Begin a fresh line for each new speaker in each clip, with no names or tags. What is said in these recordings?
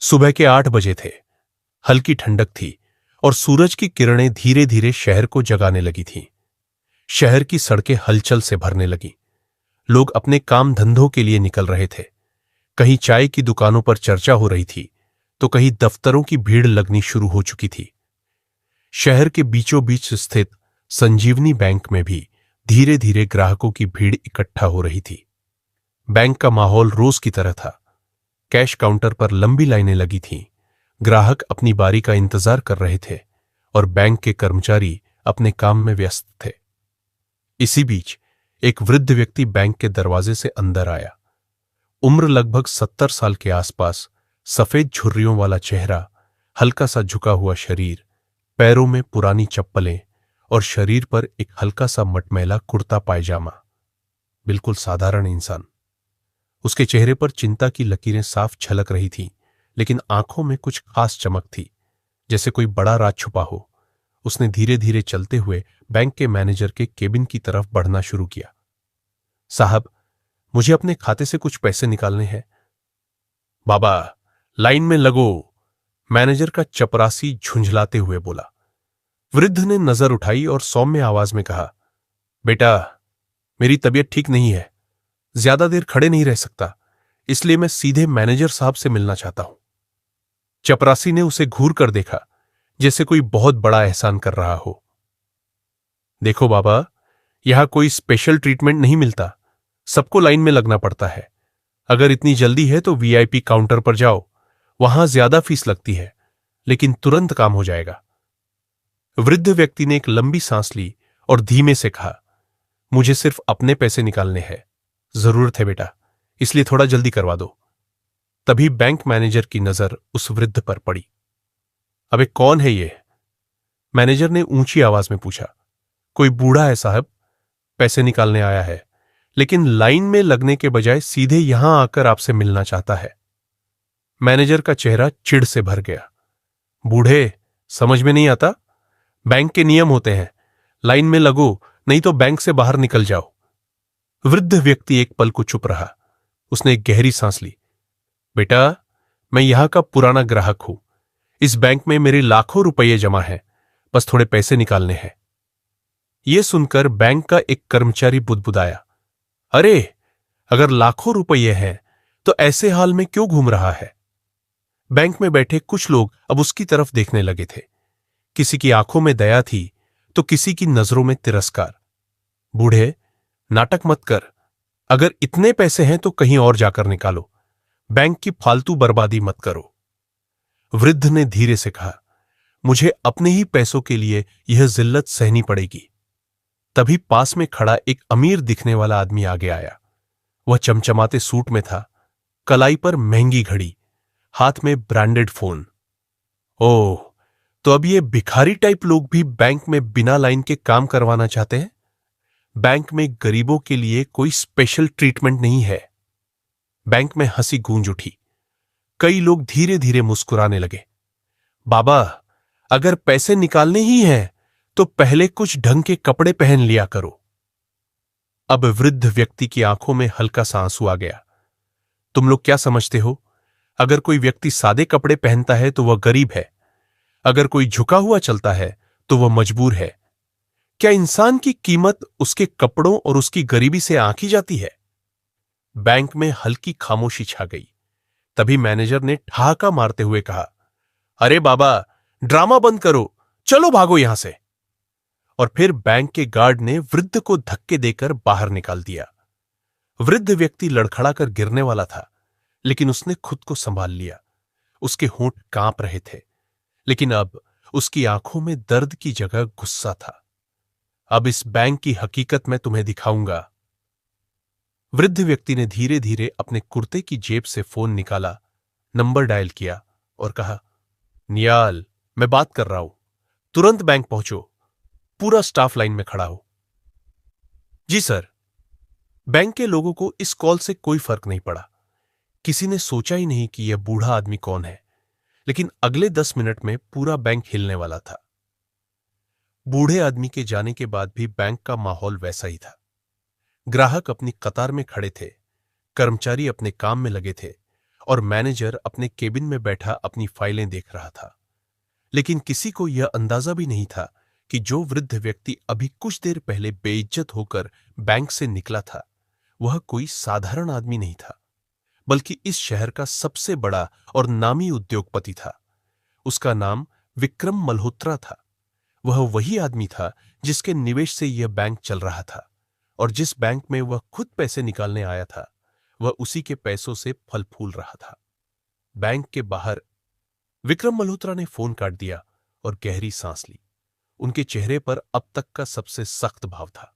सुबह के 8 बजे थे। हल्की ठंडक थी और सूरज की किरणें धीरे धीरे शहर को जगाने लगी थीं। शहर की सड़कें हलचल से भरने लगीं। लोग अपने काम धंधों के लिए निकल रहे थे। कहीं चाय की दुकानों पर चर्चा हो रही थी, तो कहीं दफ्तरों की भीड़ लगनी शुरू हो चुकी थी। शहर के बीचों बीच स्थित संजीवनी बैंक में भी धीरे धीरे ग्राहकों की भीड़ इकट्ठा हो रही थी। बैंक का माहौल रोज की तरह था। कैश काउंटर पर लंबी लाइनें लगी थीं। ग्राहक अपनी बारी का इंतजार कर रहे थे और बैंक के कर्मचारी अपने काम में व्यस्त थे। इसी बीच एक वृद्ध व्यक्ति बैंक के दरवाजे से अंदर आया। उम्र लगभग 70 साल के आसपास, सफेद झुर्रियों वाला चेहरा, हल्का सा झुका हुआ शरीर, पैरों में पुरानी चप्पलें और शरीर पर एक हल्का सा मटमैला कुर्ता पायजामा। बिल्कुल साधारण इंसान। उसके चेहरे पर चिंता की लकीरें साफ झलक रही थीं, लेकिन आंखों में कुछ खास चमक थी, जैसे कोई बड़ा राज छुपा हो। उसने धीरे धीरे चलते हुए बैंक के मैनेजर के केबिन की तरफ बढ़ना शुरू किया। साहब, मुझे अपने खाते से कुछ पैसे निकालने हैं। बाबा, लाइन में लगो, मैनेजर का चपरासी झुंझलाते हुए बोला। वृद्ध ने नजर उठाई और सौम्य आवाज में कहा, बेटा, मेरी तबीयत ठीक नहीं है, ज्यादा देर खड़े नहीं रह सकता, इसलिए मैं सीधे मैनेजर साहब से मिलना चाहता हूं। चपरासी ने उसे घूर कर देखा, जैसे कोई बहुत बड़ा एहसान कर रहा हो। देखो बाबा, यहां कोई स्पेशल ट्रीटमेंट नहीं मिलता, सबको लाइन में लगना पड़ता है। अगर इतनी जल्दी है तो वीआईपी काउंटर पर जाओ, वहां ज्यादा फीस लगती है, लेकिन तुरंत काम हो जाएगा। वृद्ध व्यक्ति ने एक लंबी सांस ली और धीमे से कहा, मुझे सिर्फ अपने पैसे निकालने हैं, जरूरत है बेटा, इसलिए थोड़ा जल्दी करवा दो। तभी बैंक मैनेजर की नजर उस वृद्ध पर पड़ी। अबे कौन है ये? मैनेजर ने ऊंची आवाज में पूछा। कोई बूढ़ा है साहब, पैसे निकालने आया है, लेकिन लाइन में लगने के बजाय सीधे यहां आकर आपसे मिलना चाहता है। मैनेजर का चेहरा चिढ़ से भर गया। बूढ़े, समझ में नहीं आता? बैंक के नियम होते हैं, लाइन में लगो, नहीं तो बैंक से बाहर निकल जाओ। वृद्ध व्यक्ति एक पल को चुप रहा। उसने एक गहरी सांस ली। बेटा, मैं यहां का पुराना ग्राहक हूं। इस बैंक में मेरे लाखों रुपये जमा हैं, बस थोड़े पैसे निकालने हैं। यह सुनकर बैंक का एक कर्मचारी बुदबुदाया, अरे, अगर लाखों रुपये हैं तो ऐसे हाल में क्यों घूम रहा है? बैंक में बैठे कुछ लोग अब उसकी तरफ देखने लगे थे। किसी की आंखों में दया थी तो किसी की नजरों में तिरस्कार। बूढ़े, नाटक मत कर, अगर इतने पैसे हैं तो कहीं और जाकर निकालो, बैंक की फालतू बर्बादी मत करो। वृद्ध ने धीरे से कहा, मुझे अपने ही पैसों के लिए यह जिल्लत सहनी पड़ेगी। तभी पास में खड़ा एक अमीर दिखने वाला आदमी आगे आया। वह चमचमाते सूट में था, कलाई पर महंगी घड़ी, हाथ में ब्रांडेड फोन। ओह, तो अब ये भिखारी टाइप लोग भी बैंक में बिना लाइन के काम करवाना चाहते हैं? बैंक में गरीबों के लिए कोई स्पेशल ट्रीटमेंट नहीं है। बैंक में हंसी गूंज उठी। कई लोग धीरे धीरे मुस्कुराने लगे। बाबा, अगर पैसे निकालने ही हैं तो पहले कुछ ढंग के कपड़े पहन लिया करो। अब वृद्ध व्यक्ति की आंखों में हल्का सा आंसू आ गया। तुम लोग क्या समझते हो? अगर कोई व्यक्ति सादे कपड़े पहनता है तो वह गरीब है, अगर कोई झुका हुआ चलता है तो वह मजबूर है। क्या इंसान की कीमत उसके कपड़ों और उसकी गरीबी से आंकी जाती है? बैंक में हल्की खामोशी छा गई। तभी मैनेजर ने ठहाका मारते हुए कहा, अरे बाबा, ड्रामा बंद करो, चलो भागो यहां से। और फिर बैंक के गार्ड ने वृद्ध को धक्के देकर बाहर निकाल दिया। वृद्ध व्यक्ति लड़खड़ाकर गिरने वाला था, लेकिन उसने खुद को संभाल लिया। उसके होंठ कांप रहे थे, लेकिन अब उसकी आंखों में दर्द की जगह गुस्सा था। अब इस बैंक की हकीकत मैं तुम्हें दिखाऊंगा। वृद्ध व्यक्ति ने धीरे धीरे अपने कुर्ते की जेब से फोन निकाला, नंबर डायल किया और कहा, नियाल, मैं बात कर रहा हूं, तुरंत बैंक पहुंचो, पूरा स्टाफ लाइन में खड़ा हो। जी सर। बैंक के लोगों को इस कॉल से कोई फर्क नहीं पड़ा। किसी ने सोचा ही नहीं कि यह बूढ़ा आदमी कौन है, लेकिन अगले 10 मिनट में पूरा बैंक हिलने वाला था। बूढ़े आदमी के जाने के बाद भी बैंक का माहौल वैसा ही था। ग्राहक अपनी कतार में खड़े थे, कर्मचारी अपने काम में लगे थे और मैनेजर अपने केबिन में बैठा अपनी फाइलें देख रहा था। लेकिन किसी को यह अंदाजा भी नहीं था कि जो वृद्ध व्यक्ति अभी कुछ देर पहले बेइज्जत होकर बैंक से निकला था, वह कोई साधारण आदमी नहीं था, बल्कि इस शहर का सबसे बड़ा और नामी उद्योगपति था। उसका नाम विक्रम मल्होत्रा था। वह वही आदमी था जिसके निवेश से यह बैंक चल रहा था, और जिस बैंक में वह खुद पैसे निकालने आया था, वह उसी के पैसों से फल फूल रहा था। बैंक के बाहर विक्रम मल्होत्रा ने फोन काट दिया और गहरी सांस ली। उनके चेहरे पर अब तक का सबसे सख्त भाव था।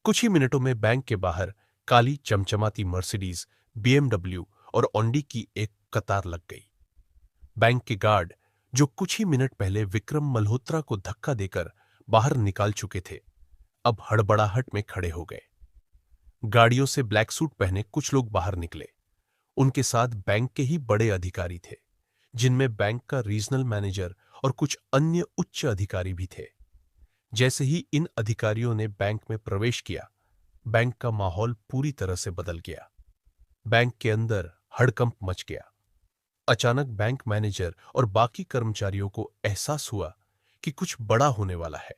कुछ ही मिनटों में बैंक के बाहर काली चमचमाती मर्सिडीज, BMW और ऑडी की एक कतार लग गई। बैंक के गार्ड, जो कुछ ही मिनट पहले विक्रम मल्होत्रा को धक्का देकर बाहर निकाल चुके थे, अब हड़बड़ाहट में खड़े हो गए। गाड़ियों से ब्लैक सूट पहने कुछ लोग बाहर निकले। उनके साथ बैंक के ही बड़े अधिकारी थे, जिनमें बैंक का रीजनल मैनेजर और कुछ अन्य उच्च अधिकारी भी थे। जैसे ही इन अधिकारियों ने बैंक में प्रवेश किया, बैंक का माहौल पूरी तरह से बदल गया। बैंक के अंदर हड़कंप मच गया। अचानक बैंक मैनेजर और बाकी कर्मचारियों को एहसास हुआ कि कुछ बड़ा होने वाला है।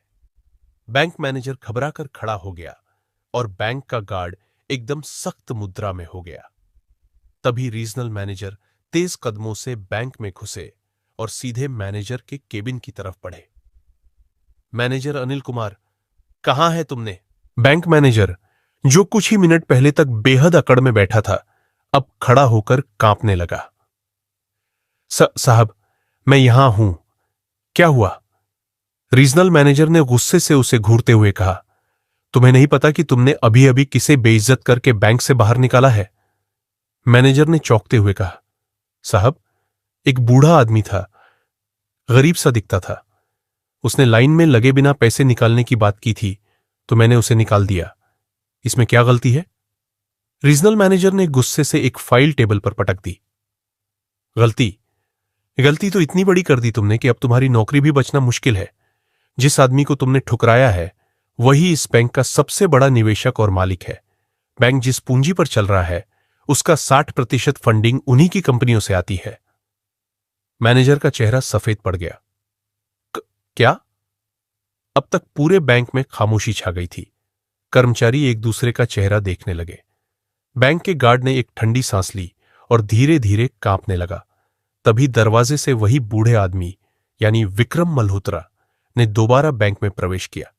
बैंक मैनेजर घबराकर खड़ा हो गया और बैंक का गार्ड एकदम सख्त मुद्रा में हो गया। तभी रीजनल मैनेजर तेज कदमों से बैंक में घुसे और सीधे मैनेजर के केबिन की तरफ बढ़े। मैनेजर अनिल कुमार, कहां है तुमने? बैंक मैनेजर, जो कुछ ही मिनट पहले तक बेहद अकड़ में बैठा था, अब खड़ा होकर कांपने लगा। साहब, मैं यहां हूं। क्या हुआ? रीजनल मैनेजर ने गुस्से से उसे घूरते हुए कहा, तुम्हें नहीं पता कि तुमने अभी अभी किसे बेइज्जत करके बैंक से बाहर निकाला है? मैनेजर ने चौंकते हुए कहा, साहब, एक बूढ़ा आदमी था, गरीब सा दिखता था। उसने लाइन में लगे बिना पैसे निकालने की बात की थी, तो मैंने उसे निकाल दिया। इसमें क्या गलती है? रीजनल मैनेजर ने गुस्से से एक फाइल टेबल पर पटक दी। गलती तो इतनी बड़ी कर दी तुमने कि अब तुम्हारी नौकरी भी बचना मुश्किल है। जिस आदमी को तुमने ठुकराया है, वही इस बैंक का सबसे बड़ा निवेशक और मालिक है। बैंक जिस पूंजी पर चल रहा है, उसका 60% फंडिंग उन्हीं की कंपनियों से आती है। मैनेजर का चेहरा सफेद पड़ गया। क्या? अब तक पूरे बैंक में खामोशी छा गई थी। कर्मचारी एक दूसरे का चेहरा देखने लगे। बैंक के गार्ड ने एक ठंडी सांस ली और धीरे धीरे कांपने लगा। तभी दरवाजे से वही बूढ़े आदमी यानी विक्रम मल्होत्रा ने दोबारा बैंक में प्रवेश किया।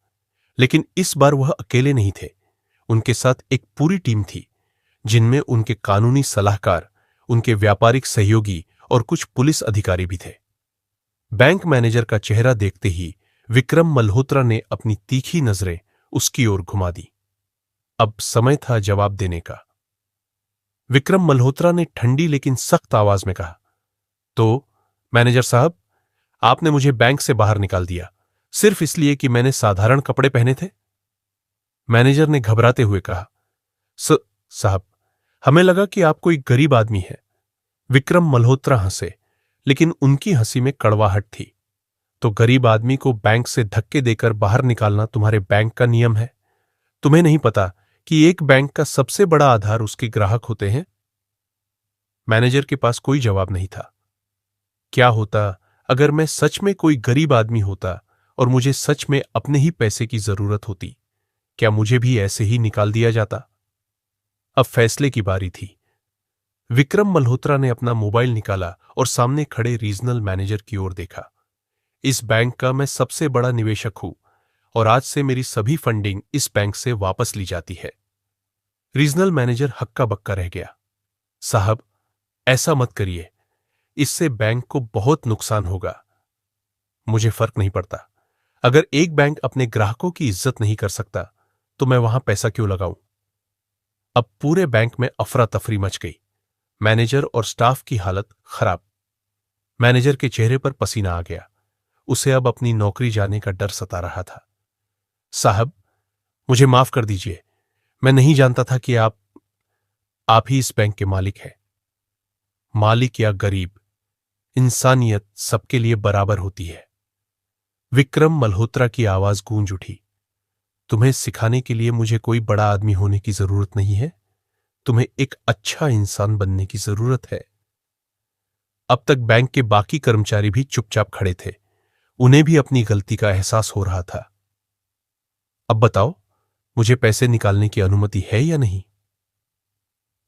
लेकिन इस बार वह अकेले नहीं थे। उनके साथ एक पूरी टीम थी, जिनमें उनके कानूनी सलाहकार, उनके व्यापारिक सहयोगी और कुछ पुलिस अधिकारी भी थे। बैंक मैनेजर का चेहरा देखते ही विक्रम मल्होत्रा ने अपनी तीखी नजरें उसकी ओर घुमा दी। अब समय था जवाब देने का। विक्रम मल्होत्रा ने ठंडी लेकिन सख्त आवाज में कहा, तो मैनेजर साहब, आपने मुझे बैंक से बाहर निकाल दिया सिर्फ इसलिए कि मैंने साधारण कपड़े पहने थे? मैनेजर ने घबराते हुए कहा, साहब, हमें लगा कि आप कोई गरीब आदमी है। विक्रम मल्होत्रा हंसे, लेकिन उनकी हंसी में कड़वाहट थी। तो गरीब आदमी को बैंक से धक्के देकर बाहर निकालना तुम्हारे बैंक का नियम है? तुम्हें नहीं पता कि एक बैंक का सबसे बड़ा आधार उसके ग्राहक होते हैं? मैनेजर के पास कोई जवाब नहीं था। क्या होता अगर मैं सच में कोई गरीब आदमी होता और मुझे सच में अपने ही पैसे की जरूरत होती? क्या मुझे भी ऐसे ही निकाल दिया जाता? अब फैसले की बारी थी। विक्रम मल्होत्रा ने अपना मोबाइल निकाला और सामने खड़े रीजनल मैनेजर की ओर देखा। इस बैंक का मैं सबसे बड़ा निवेशक हूं और आज से मेरी सभी फंडिंग इस बैंक से वापस ली जाती है। रीजनल मैनेजर हक्का बक्का रह गया। साहब, ऐसा मत करिए, इससे बैंक को बहुत नुकसान होगा। मुझे फर्क नहीं पड़ता। अगर एक बैंक अपने ग्राहकों की इज्जत नहीं कर सकता, तो मैं वहां पैसा क्यों लगाऊं? अब पूरे बैंक में अफरा तफरी मच गई। मैनेजर और स्टाफ की हालत खराब। मैनेजर के चेहरे पर पसीना आ गया। उसे अब अपनी नौकरी जाने का डर सता रहा था। साहब, मुझे माफ कर दीजिए। मैं नहीं जानता था कि आप ही इस बैंक के मालिक हैं। मालिक या गरीब, इंसानियत सबके लिए बराबर होती है। विक्रम मल्होत्रा की आवाज गूंज उठी। तुम्हें सिखाने के लिए मुझे कोई बड़ा आदमी होने की जरूरत नहीं है। तुम्हें एक अच्छा इंसान बनने की जरूरत है। अब तक बैंक के बाकी कर्मचारी भी चुपचाप खड़े थे। उन्हें भी अपनी गलती का एहसास हो रहा था। अब बताओ, मुझे पैसे निकालने की अनुमति है या नहीं?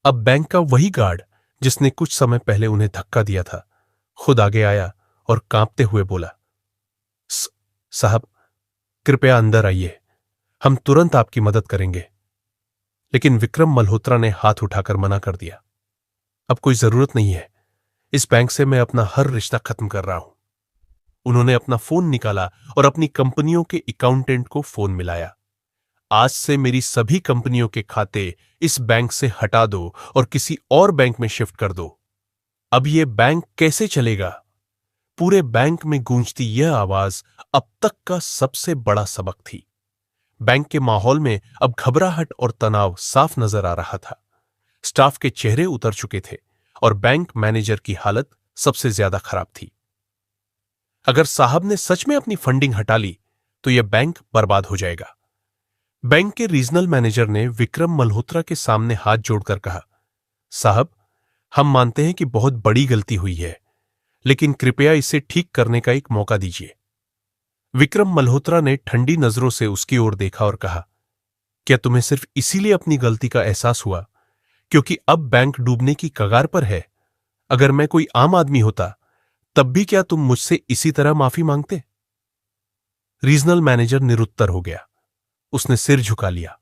अब बैंक का वही गार्ड जिसने कुछ समय पहले उन्हें धक्का दिया था, खुद आगे आया और कांपते हुए बोला, साहब, कृपया अंदर आइए, हम तुरंत आपकी मदद करेंगे। लेकिन विक्रम मल्होत्रा ने हाथ उठाकर मना कर दिया। अब कोई जरूरत नहीं है, इस बैंक से मैं अपना हर रिश्ता खत्म कर रहा हूं। उन्होंने अपना फोन निकाला और अपनी कंपनियों के अकाउंटेंट को फोन मिलाया। आज से मेरी सभी कंपनियों के खाते इस बैंक से हटा दो और किसी और बैंक में शिफ्ट कर दो। अब यह बैंक कैसे चलेगा? पूरे बैंक में गूंजती यह आवाज अब तक का सबसे बड़ा सबक थी। बैंक के माहौल में अब घबराहट और तनाव साफ नजर आ रहा था। स्टाफ के चेहरे उतर चुके थे और बैंक मैनेजर की हालत सबसे ज्यादा खराब थी। अगर साहब ने सच में अपनी फंडिंग हटा ली तो यह बैंक बर्बाद हो जाएगा। बैंक के रीजनल मैनेजर ने विक्रम मल्होत्रा के सामने हाथ जोड़कर कहा, साहब, हम मानते हैं कि बहुत बड़ी गलती हुई है, लेकिन कृपया इसे ठीक करने का एक मौका दीजिए। विक्रम मल्होत्रा ने ठंडी नजरों से उसकी ओर देखा और कहा, क्या तुम्हें सिर्फ इसीलिए अपनी गलती का एहसास हुआ क्योंकि अब बैंक डूबने की कगार पर है? अगर मैं कोई आम आदमी होता तब भी क्या तुम मुझसे इसी तरह माफी मांगते? रीजनल मैनेजर निरुत्तर हो गया। उसने सिर झुका लिया।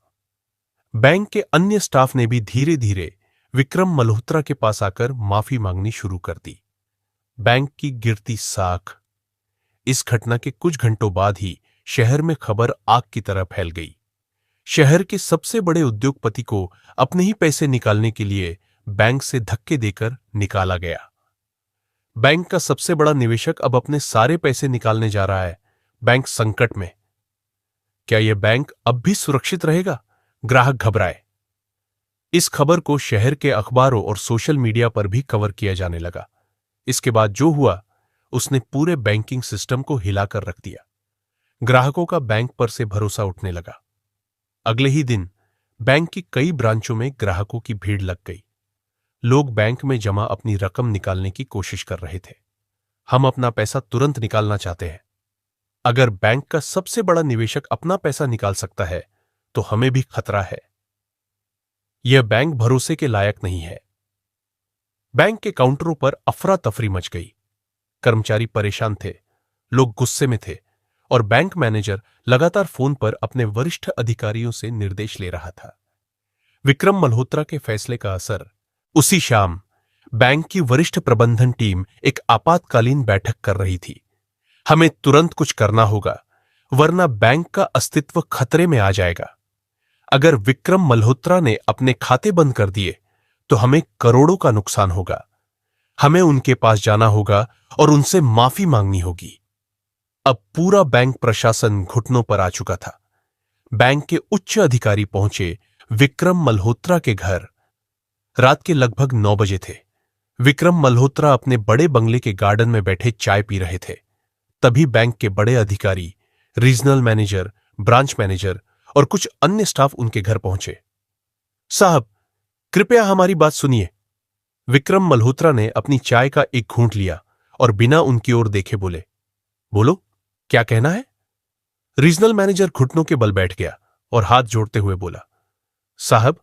बैंक के अन्य स्टाफ ने भी धीरे धीरे विक्रम मल्होत्रा के पास आकर माफी मांगनी शुरू कर दी। बैंक की गिरती साख। इस घटना के कुछ घंटों बाद ही शहर में खबर आग की तरह फैल गई। शहर के सबसे बड़े उद्योगपति को अपने ही पैसे निकालने के लिए बैंक से धक्के देकर निकाला गया। बैंक का सबसे बड़ा निवेशक अब अपने सारे पैसे निकालने जा रहा है। बैंक संकट में। क्या यह बैंक अब भी सुरक्षित रहेगा? ग्राहक घबराए। इस खबर को शहर के अखबारों और सोशल मीडिया पर भी कवर किया जाने लगा। इसके बाद जो हुआ उसने पूरे बैंकिंग सिस्टम को हिलाकर रख दिया। ग्राहकों का बैंक पर से भरोसा उठने लगा। अगले ही दिन बैंक की कई ब्रांचों में ग्राहकों की भीड़ लग गई। लोग बैंक में जमा अपनी रकम निकालने की कोशिश कर रहे थे। हम अपना पैसा तुरंत निकालना चाहते हैं। अगर बैंक का सबसे बड़ा निवेशक अपना पैसा निकाल सकता है तो हमें भी खतरा है। यह बैंक भरोसे के लायक नहीं है। बैंक के काउंटरों पर अफरा तफरी मच गई। कर्मचारी परेशान थे, लोग गुस्से में थे और बैंक मैनेजर लगातार फोन पर अपने वरिष्ठ अधिकारियों से निर्देश ले रहा था। विक्रम मल्होत्रा के फैसले का असर। उसी शाम बैंक की वरिष्ठ प्रबंधन टीम एक आपातकालीन बैठक कर रही थी। हमें तुरंत कुछ करना होगा, वरना बैंक का अस्तित्व खतरे में आ जाएगा। अगर विक्रम मल्होत्रा ने अपने खाते बंद कर दिए तो हमें करोड़ों का नुकसान होगा। हमें उनके पास जाना होगा और उनसे माफी मांगनी होगी। अब पूरा बैंक प्रशासन घुटनों पर आ चुका था। बैंक के उच्च अधिकारी पहुंचे विक्रम मल्होत्रा के घर। रात के लगभग 9 बजे थे। विक्रम मल्होत्रा अपने बड़े बंगले के गार्डन में बैठे चाय पी रहे थे। तभी बैंक के बड़े अधिकारी, रीजनल मैनेजर, ब्रांच मैनेजर और कुछ अन्य स्टाफ उनके घर पहुंचे। साहब, कृपया हमारी बात सुनिए। विक्रम मल्होत्रा ने अपनी चाय का एक घूंट लिया और बिना उनकी ओर देखे बोले, बोलो, क्या कहना है? रीजनल मैनेजर घुटनों के बल बैठ गया और हाथ जोड़ते हुए बोला, साहब,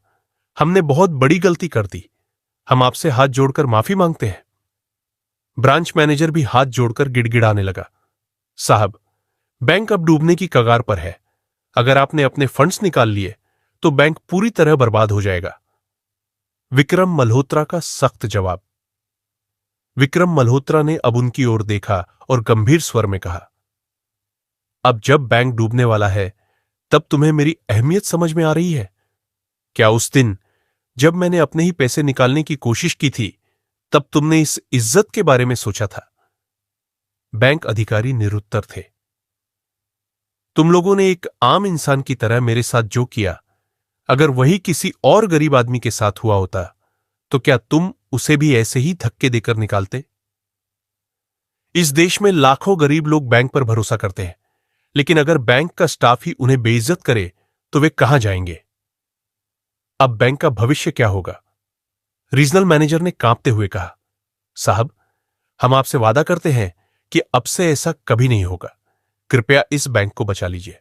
हमने बहुत बड़ी गलती कर दी। हम आपसे हाथ जोड़कर माफी मांगते हैं। ब्रांच मैनेजर भी हाथ जोड़कर गिड़गिड़ाने लगा, साहब, बैंक अब डूबने की कगार पर है। अगर आपने अपने फंड्स निकाल लिए तो बैंक पूरी तरह बर्बाद हो जाएगा। विक्रम मल्होत्रा का सख्त जवाब। विक्रम मल्होत्रा ने अब उनकी ओर देखा और गंभीर स्वर में कहा, अब जब बैंक डूबने वाला है तब तुम्हें मेरी अहमियत समझ में आ रही है? क्या उस दिन जब मैंने अपने ही पैसे निकालने की कोशिश की थी तब तुमने इस इज्जत के बारे में सोचा था? बैंक अधिकारी निरुत्तर थे। तुम लोगों ने एक आम इंसान की तरह मेरे साथ जो किया, अगर वही किसी और गरीब आदमी के साथ हुआ होता तो क्या तुम उसे भी ऐसे ही धक्के देकर निकालते? इस देश में लाखों गरीब लोग बैंक पर भरोसा करते हैं, लेकिन अगर बैंक का स्टाफ ही उन्हें बेइज्जत करे तो वे कहां जाएंगे? अब बैंक का भविष्य क्या होगा? रीजनल मैनेजर ने कांपते हुए कहा, साहब, हम आपसे वादा करते हैं कि अब से ऐसा कभी नहीं होगा। कृपया इस बैंक को बचा लीजिए।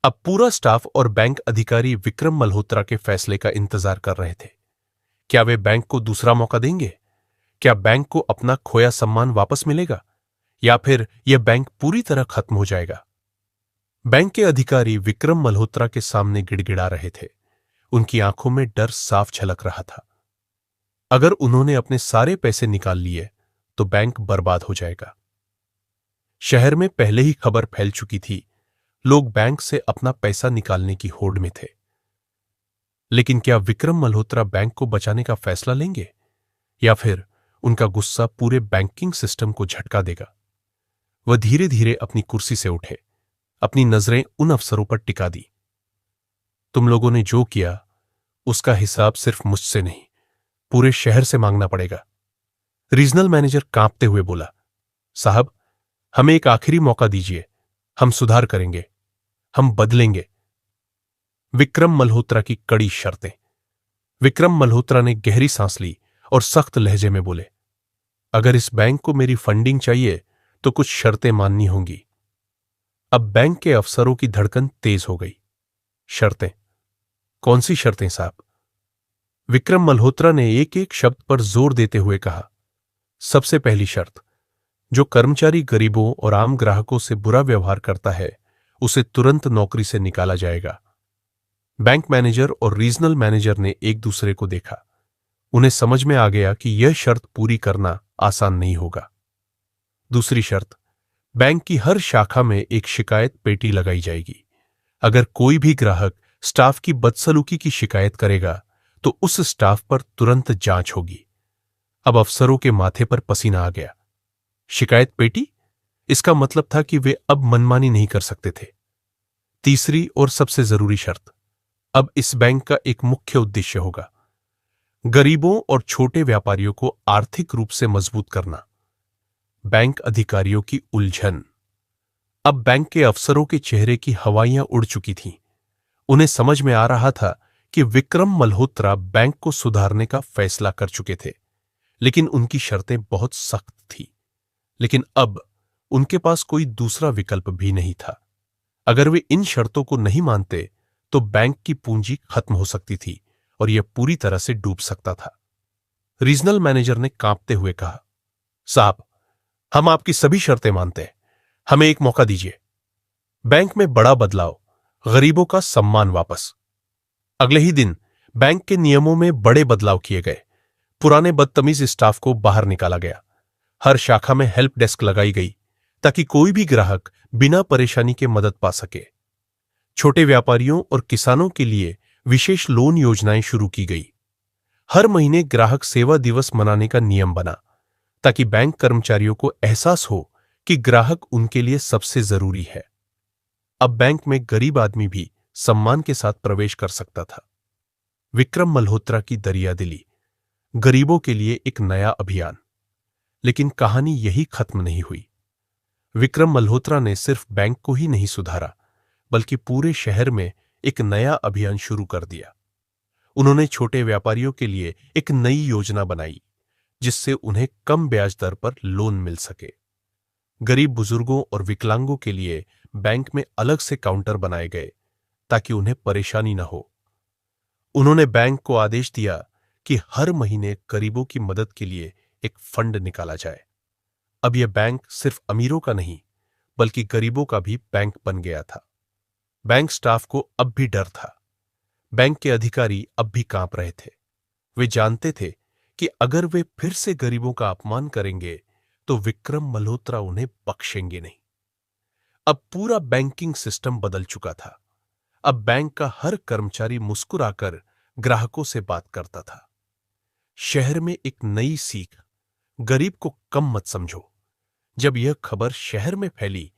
अब पूरा स्टाफ और बैंक अधिकारी विक्रम मल्होत्रा के फैसले का इंतजार कर रहे थे। क्या वे बैंक को दूसरा मौका देंगे? क्या बैंक को अपना खोया सम्मान वापस मिलेगा, या फिर यह बैंक पूरी तरह खत्म हो जाएगा? बैंक के अधिकारी विक्रम मल्होत्रा के सामने गिड़गिड़ा रहे थे। उनकी आंखों में डर साफ झलक रहा था। अगर उन्होंने अपने सारे पैसे निकाल लिए तो बैंक बर्बाद हो जाएगा। शहर में पहले ही खबर फैल चुकी थी। लोग बैंक से अपना पैसा निकालने की होड़ में थे। लेकिन क्या विक्रम मल्होत्रा बैंक को बचाने का फैसला लेंगे, या फिर उनका गुस्सा पूरे बैंकिंग सिस्टम को झटका देगा? वह धीरे धीरे अपनी कुर्सी से उठे, अपनी नजरें उन अफसरों पर टिका दी। तुम लोगों ने जो किया उसका हिसाब सिर्फ मुझसे नहीं, पूरे शहर से मांगना पड़ेगा। रीजनल मैनेजर कांपते हुए बोला, साहब, हमें एक आखिरी मौका दीजिए। हम सुधार करेंगे, हम बदलेंगे। विक्रम मल्होत्रा की कड़ी शर्तें। विक्रम मल्होत्रा ने गहरी सांस ली और सख्त लहजे में बोले, अगर इस बैंक को मेरी फंडिंग चाहिए तो कुछ शर्तें माननी होंगी। अब बैंक के अफसरों की धड़कन तेज हो गई। शर्तें? कौन सी शर्तें साहब? विक्रम मल्होत्रा ने एक एक शब्द पर जोर देते हुए कहा, सबसे पहली शर्त, जो कर्मचारी गरीबों और आम ग्राहकों से बुरा व्यवहार करता है उसे तुरंत नौकरी से निकाला जाएगा। बैंक मैनेजर और रीजनल मैनेजर ने एक दूसरे को देखा। उन्हें समझ में आ गया कि यह शर्त पूरी करना आसान नहीं होगा। दूसरी शर्त, बैंक की हर शाखा में एक शिकायत पेटी लगाई जाएगी। अगर कोई भी ग्राहक स्टाफ की बदसलूकी की शिकायत करेगा तो उस स्टाफ पर तुरंत जांच होगी। अब अफसरों के माथे पर पसीना आ गया। शिकायत पेटी? इसका मतलब था कि वे अब मनमानी नहीं कर सकते थे। तीसरी और सबसे जरूरी शर्त, अब इस बैंक का एक मुख्य उद्देश्य होगा, गरीबों और छोटे व्यापारियों को आर्थिक रूप से मजबूत करना। बैंक अधिकारियों की उलझन। अब बैंक के अफसरों के चेहरे की हवाइयां उड़ चुकी थीं। उन्हें समझ में आ रहा था कि विक्रम मल्होत्रा बैंक को सुधारने का फैसला कर चुके थे, लेकिन उनकी शर्तें बहुत सख्त थी। लेकिन अब उनके पास कोई दूसरा विकल्प भी नहीं था। अगर वे इन शर्तों को नहीं मानते तो बैंक की पूंजी खत्म हो सकती थी और यह पूरी तरह से डूब सकता था। रीजनल मैनेजर ने कांपते हुए कहा, साहब, हम आपकी सभी शर्तें मानते हैं। हमें एक मौका दीजिए। बैंक में बड़ा बदलाव, गरीबों का सम्मान वापस। अगले ही दिन बैंक के नियमों में बड़े बदलाव किए गए। पुराने बदतमीज स्टाफ को बाहर निकाला गया। हर शाखा में हेल्प डेस्क लगाई गई ताकि कोई भी ग्राहक बिना परेशानी के मदद पा सके। छोटे व्यापारियों और किसानों के लिए विशेष लोन योजनाएं शुरू की गई। हर महीने ग्राहक सेवा दिवस मनाने का नियम बना ताकि बैंक कर्मचारियों को एहसास हो कि ग्राहक उनके लिए सबसे जरूरी है। अब बैंक में गरीब आदमी भी सम्मान के साथ प्रवेश कर सकता था। विक्रम मल्होत्रा की दरियादिली, गरीबों के लिए एक नया अभियान। लेकिन कहानी यही खत्म नहीं हुई। विक्रम मल्होत्रा ने सिर्फ बैंक को ही नहीं सुधारा, बल्कि पूरे शहर में एक नया अभियान शुरू कर दिया। उन्होंने छोटे व्यापारियों के लिए एक नई योजना बनाई जिससे उन्हें कम ब्याज दर पर लोन मिल सके। गरीब बुजुर्गों और विकलांगों के लिए बैंक में अलग से काउंटर बनाए गए ताकि उन्हें परेशानी न हो। उन्होंने बैंक को आदेश दिया कि हर महीने गरीबों की मदद के लिए एक फंड निकाला जाए। अब यह बैंक सिर्फ अमीरों का नहीं, बल्कि गरीबों का भी बैंक बन गया था। बैंक स्टाफ को अब भी डर था। बैंक के अधिकारी अब भी कांप रहे थे। वे जानते थे कि अगर वे फिर से गरीबों का अपमान करेंगे तो विक्रम मल्होत्रा उन्हें बख्शेंगे नहीं। अब पूरा बैंकिंग सिस्टम बदल चुका था। अब बैंक का हर कर्मचारी मुस्कुराकर ग्राहकों से बात करता था। शहर में एक नई सीख, गरीब को कम मत समझो। जब यह खबर शहर में फैली